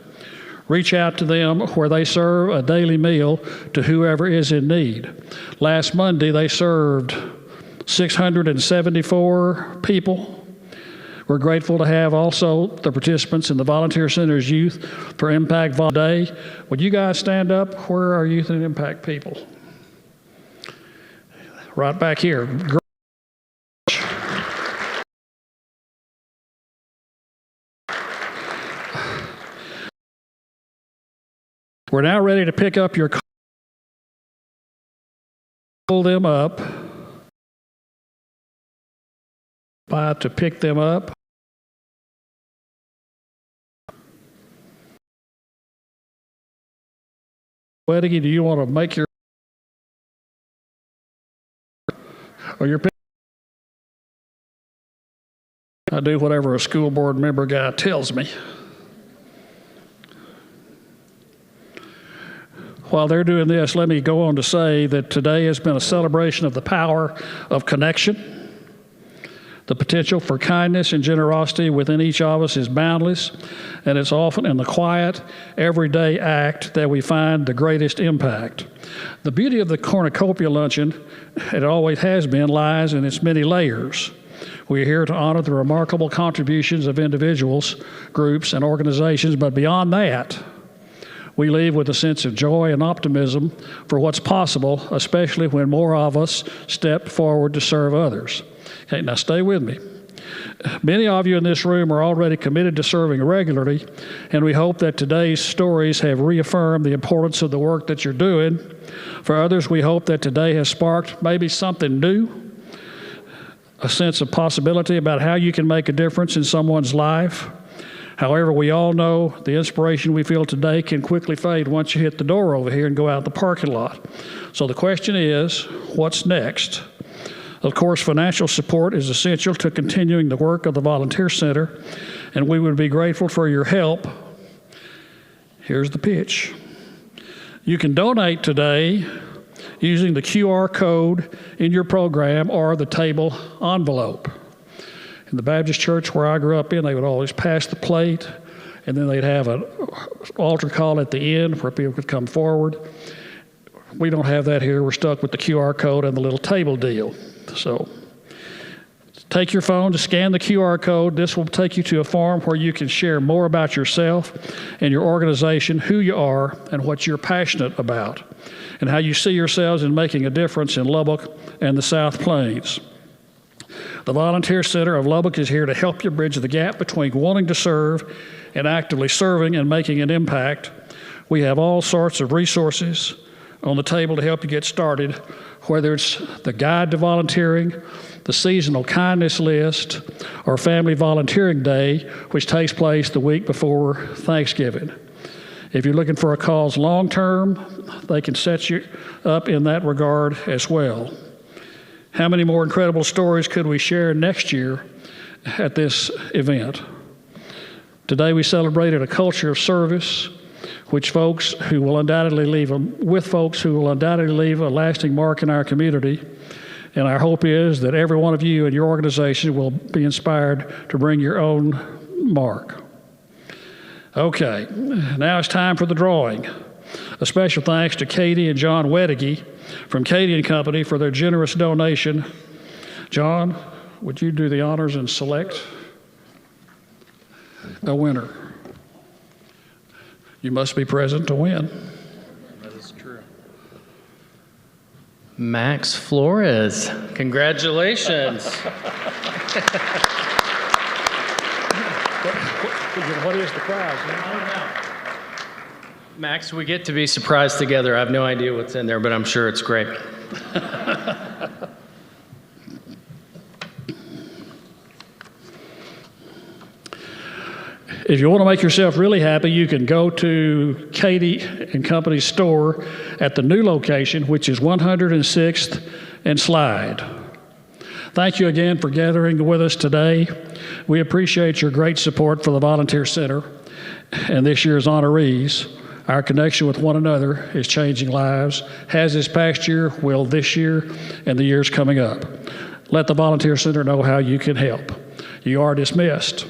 reach out to them where they serve a daily meal to whoever is in need. Last Monday, they served 674 people. We're grateful to have also the participants in the Volunteer Center's Youth for Impact Day. Would you guys stand up? Where are Youth and Impact people? Right back here. We're now ready to pick up your cards. Pull them up. To pick them up. Wedding, do you want to make your or your pick? I do whatever a school board member guy tells me. While they're doing this, let me go on to say that today has been a celebration of the power of connection. The potential for kindness and generosity within each of us is boundless, and it's often in the quiet, everyday act that we find the greatest impact. The beauty of the Cornucopia Luncheon, it always has been, lies in its many layers. We're here to honor the remarkable contributions of individuals, groups, and organizations, but beyond that, we leave with a sense of joy and optimism for what's possible, especially when more of us step forward to serve others. Okay, now stay with me. Many of you in this room are already committed to serving regularly, and we hope that today's stories have reaffirmed the importance of the work that you're doing. For others, we hope that today has sparked maybe something new, a sense of possibility about how you can make a difference in someone's life. However, we all know the inspiration we feel today can quickly fade once you hit the door over here and go out the parking lot. So the question is, what's next? Of course, financial support is essential to continuing the work of the Volunteer Center, and we would be grateful for your help. Here's the pitch. You can donate today using the QR code in your program or the table envelope. In the Baptist church where I grew up in, they would always pass the plate, and then they'd have an altar call at the end where people could come forward. We don't have that here. We're stuck with the QR code and the little table deal. So take your phone to scan the QR code. This will take you to a form where you can share more about yourself and your organization, who you are, and what you're passionate about, and how you see yourselves in making a difference in Lubbock and the South Plains. The Volunteer Center of Lubbock is here to help you bridge the gap between wanting to serve and actively serving and making an impact. We have all sorts of resources on the table to help you get started, whether it's the Guide to Volunteering, the Seasonal Kindness List, or Family Volunteering Day, which takes place the week before Thanksgiving. If you're looking for a cause long-term, they can set you up in that regard as well. How many more incredible stories could we share next year at this event? Today we celebrated a culture of service with folks who will undoubtedly leave a lasting mark in our community. And our hope is that every one of you and your organization will be inspired to bring your own mark. Okay, now it's time for the drawing. A special thanks to Katie and John Weddigy from Katie & Company for their generous donation. John, would you do the honors and select a winner? You must be present to win. That is true. Max Flores, congratulations. What is the prize? Max, we get to be surprised together. I have no idea what's in there, but I'm sure it's great. If you want to make yourself really happy, you can go to Katie & Company's store at the new location, which is 106th and Slide. Thank you again for gathering with us today. We appreciate your great support for the Volunteer Center and this year's honorees. Our connection with one another is changing lives, has this past year, will this year, and the years coming up. Let the Volunteer Center know how you can help. You are dismissed.